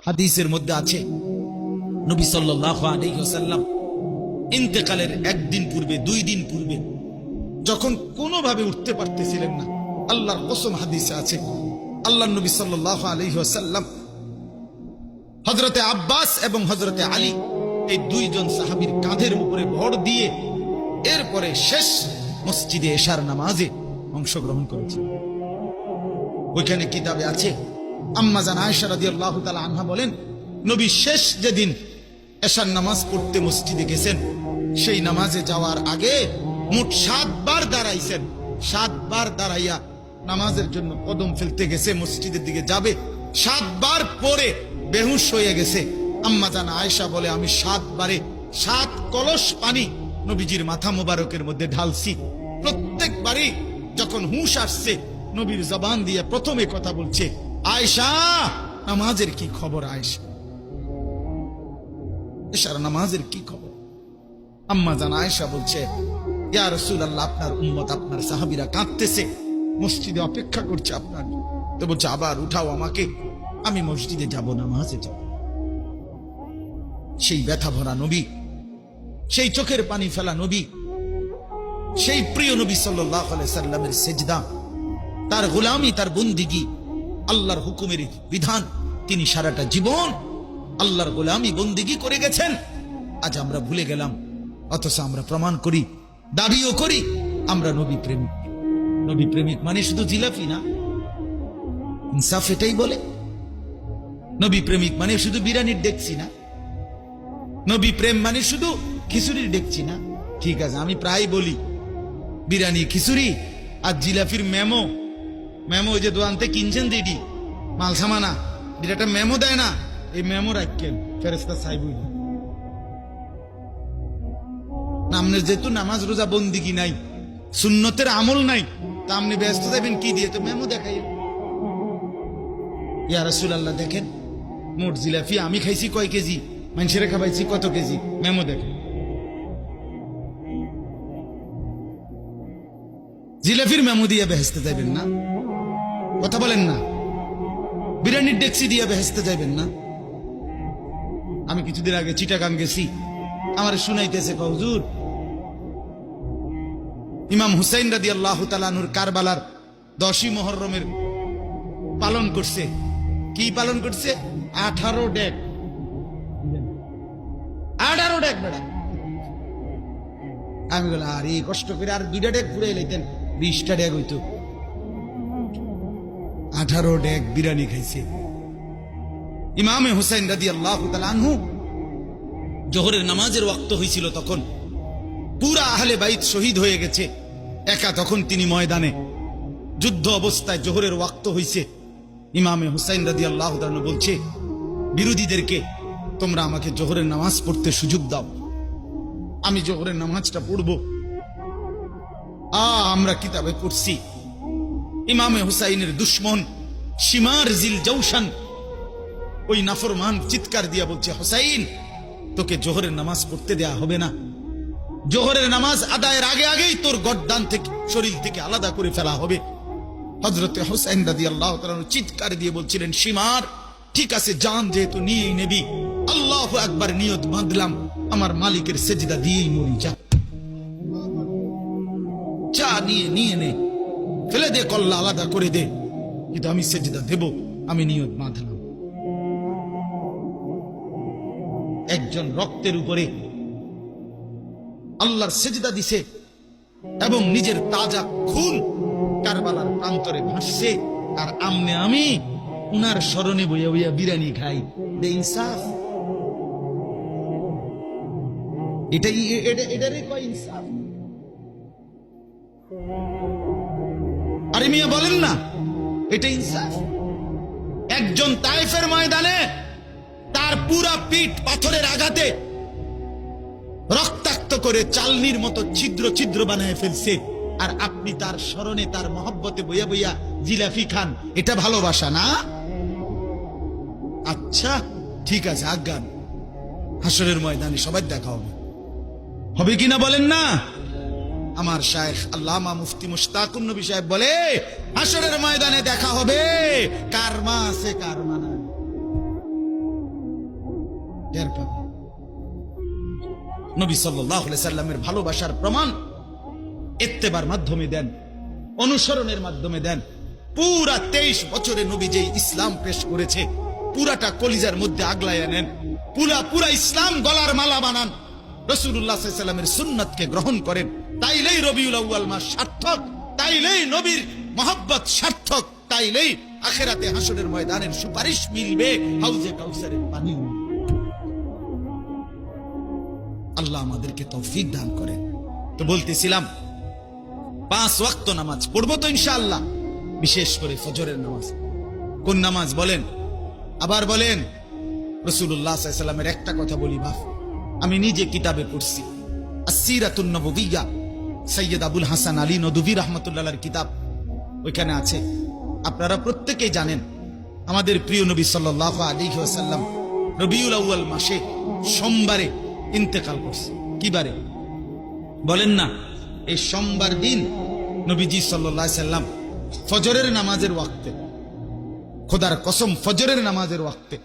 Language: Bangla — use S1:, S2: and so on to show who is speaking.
S1: হাদিসের মধ্যে আছে নবী সাল্লাল্লাহু আলাইহি ওয়াসাল্লাম ইন্তেকালের একদিন পূর্বে, 2 দিন পূর্বে যখন কোনোভাবে উঠতে পারতেছিলেন না, আল্লাহর কসম হাদিসে আছে, আল্লাহর নবী সাল্লাল্লাহু আলাইহি ওয়াসাল্লাম হযরতে আব্বাস এবং হযরতে আলী এই 2 জন সাহাবীর কাঁধের উপরে ভর দিয়ে এরপরে শেষ মসজিদে এশার নামাজে অংশগ্রহণ করেছেন। ওইখানে কিতাবে আছে, আম্মা জান আয়েশা রাদিয়াল্লাহু তাআলা আনহা বলেন, নবী শেষ যেদিন এশার নামাজ পড়তে মসজিদে গেছেন, সেই নামাজে যাওয়ার আগে মোট 7 বার দাঁড়াইছেন। 7 বার দাঁড়াইয়া নামাজের জন্য কদম ফেলতে গেছে, মসজিদের দিকে যাবে, 7 বার পরে বেহুশ হয়ে গেছে। আম্মা জান আয়েশা বলে, আমি 7 বারে 7 কলস পানি নবীজির মাথা মোবারকের মধ্যে ঢালছি। প্রত্যেকবারই যখন হুঁশ আসছে, নবীর জবান দিয়ে প্রথমে কথা বলছে, আয়েশা নামাজের কি খবর? আয়েশা এশার নামাজের কি খবর? আম্মা জান আয়েশা বলছে, ইয়া রাসূলুল্লাহ, আপনার উম্মত, আপনার সাহাবীরা কাঁদতেছে, মসজিদে অপেক্ষা করছে আপনার। তো বলছে, আবার উঠাও আমাকে, আমি মসজিদে যাব, নামাজে যাব। সেই ব্যথা ভরা নবী, সেই চোখের পানি ফেলা নবী, সেই প্রিয় নবী সাল্লাল্লাহু আলাইহি সাল্লামের সিজদা, তার গোলামি, তার বন্দিগি, আল্লাহর হুকুমের বিধান, তিনি সারাটা জীবন আল্লাহর গোলামি বন্দিগি করে গেছেন। আজ আমরা ভুলে গেলাম, অথচ আমরা প্রমাণ করি, দাবিও করি আমরা নবী প্রেমিক। নবী প্রেমিক মানে শুধু জিলাপি না, ইনসাফ এটাই বলে। নবী প্রেমিক মানে শুধু বিরিয়ানির ডেকছি না, নবী প্রেম মানে শুধু খিচুড়ির ডেকছি না। ঠিক আছে, আমি প্রায় বলি বিরিয়ানি, খিচুড়ি আর জিলাপির মেমো, মেমো যে দোকানতে কিনছেন দিদি মাল সামানা, যেটা মেমো দেয় না, এই মেমো রাখেন ফেরেশতা চাইবই না। আপনার যেহেতু নামাজ রোজা বন্দিগি নাই, সুন্নতের আমল নাই, তা আপনি ব্যস্ত যাবেন কি দিয়ে? তো মেমো দেখাই। ইয়া রাসূলুল্লাহ, দেখেন মোট জিলাপি আমি খাইছি কয় কেজি, মানুষের খাবাইছি কত কেজি, মেমো দেখেন। জিলাপির মেমো দিয়ে বেহেশতে যাবেন না, কথা বলেন না। বিরিয়ানির ডেক্সি দিয়ে বেহেশতে যাবেন না। আমি কিছুদিন আগে চিটাগাং গেছি, আমার শুনাইতেছে, হুজুর ইমাম হুসাইন রাদিয়াল্লাহু তাআলা আনহুর কারবালার 10ই মুহররমের পালন করছে। কি পালন করছে? 18 ডেক, 18 ডেক বেড়া। আমি বললাম, আরে কষ্ট করে আর 2টা ডেক পুড়ে লাইতেন, 20টা ডেক হইতো। 18 ডেক বিরিয়ানি খাইছে ইমামে হুসাইন রাদিয়াল্লাহু তাআলা আনহু। জোহরের নামাজের ওয়াক্ত হয়েছিল, তখন পুরা আহলে বাইত শহীদ হয়ে গেছে, একা তখন তিনি ময়দানে যুদ্ধ অবস্থায়, জোহরের ওয়াক্ত হয়েছে। ইমামে হুসাইন রাদিয়াল্লাহু তাআলা বলছে বিরোধীদেরকে, তোমরা আমাকে জোহরের নামাজ পড়তে সুযোগ দাও, আমি জোহরের নামাজটা পড়ব। আমরা কিতাবে পড়ছি, ইমামে হুসাইনের দুশ্মন শিমার জিল জৌশান ওই নাফরমান চিৎকার দিয়া বলছে, হুসাইন তোকে জোহরের নামাজ পড়তে দেয়া হবে না, জোহরের নামাজ আদায়ের আগে আগেই তোর গর্দান থেকে, শরীর থেকে আলাদা করে ফেলা হবে। হযরতে হুসাইন রাদিয়াল্লাহু তাআলা চিৎকার দিয়ে বলছিলেন, শিমার ঠিক আছে, জান যেহেতু নিয়েই নেবি, আল্লাহু আকবার নিয়ত বাঁধলাম, আমার মালিকের সেজদা দিয়েই মরি, যা যা নিয়ে নে, ফেলে দে, কল্লা আলাদা করে দে, কিন্তু আমি সেজদা দেব, আমি নিয়ত বাঁধলাম। একজন রক্তের উপরে আল্লাহর সেজদা দিছে এবং নিজের তাজা খুন কারবালার প্রান্তরে ভাসছে, আর আমনে আমি উনার স্মরণে বইয়া বইয়া বিরিয়ানি খাই। ইনসাফ এটাই, এটারই কয় ইনসাফ। আরে মিয়া বলেন না, এটা ইনসাফ? একজন তায়েফের ময়দানে তার পুরা পিঠ পাথরের আঘাতে রক্তাক্ত করে চালনির মতো ছিদ্র ছিদ্র বানায় ফেলছে, আর আপনি তার স্মরণে, তার মহব্বতে বইয়া বইয়া জিলাপি খান। এটা ভালোবাসা না? আচ্ছা ঠিক আছে, আজ্ঞান, হাসরের ময়দানে সবাই দেখা হবে, হবে কিনা বলেন না? আমার শায়েখ আল্লামা মুফতি মুশতাকুন নবী সাহেব বলে, হাসরের ময়দানে দেখা হবে, কার মা আছে কার মা নাই। টের পাবেন। নবী সাল্লাল্লাহু আলাইহি সাল্লামের ভালোবাসার প্রমাণ ইত্তেবার মাধ্যমে দেন, অনুসরণের মাধ্যমে দেন। পুরা 23 বছরে নবী যে ইসলাম পেশ করেছে পুরাটা কলিজার মধ্যে আগলাইয়া নেন, পুরা ইসলাম গলার মালা বানান, রাসূলুল্লাহ সাল্লাল্লাহু আলাইহি সাল্লামের সুন্নাতকে গ্রহণ করেন। তাইলেই রবিউল আউয়াল মাস সার্থক, তাইলেই নবীর মহব্বত সার্থক, তাইলেই আখিরাতে হাসরের ময়দানের সুপারিশ মিলবে, হাউজে কাউসারের পানি মিলবে। আল্লাহ আমাদেরকে তৌফিক দান করেন। তো বলতেছিলাম 5 ওয়াক্ত নামাজ পড়বো তো ইনশাআল্লাহ, বিশেষ করে ফজরের নামাজ। কোন নামাজ বলেন? আবার বলেন। রাসূলুল্লাহ সাল্লাল্লাহু আলাইহি সাল্লামের একটা কথা বলি বাপ, আমি নিজে কিতাবে পড়ছি, আস-সিরাতুন নববিয়্যা, সৈয়দ আবুল হাসান আলী নদভী রাহমাতুল্লাহর কিতাব, ওইখানে আছে। আপনারা প্রত্যেকেই জানেন আমাদের প্রিয় নবী সাল্লাল্লাহু আলাইহি ওয়াসাল্লাম রবিউল আউয়াল মাসে সোমবারে ইন্তেকাল করছে। কি বারে বলেন না? এই সোমবার দিন নবীজি সাল্লাল্লাহু আলাইহি সাল্লাম ফজরের নামাজের ওয়াক্তে, খোদার কসম ফজরের নামাজের ওয়াক্তে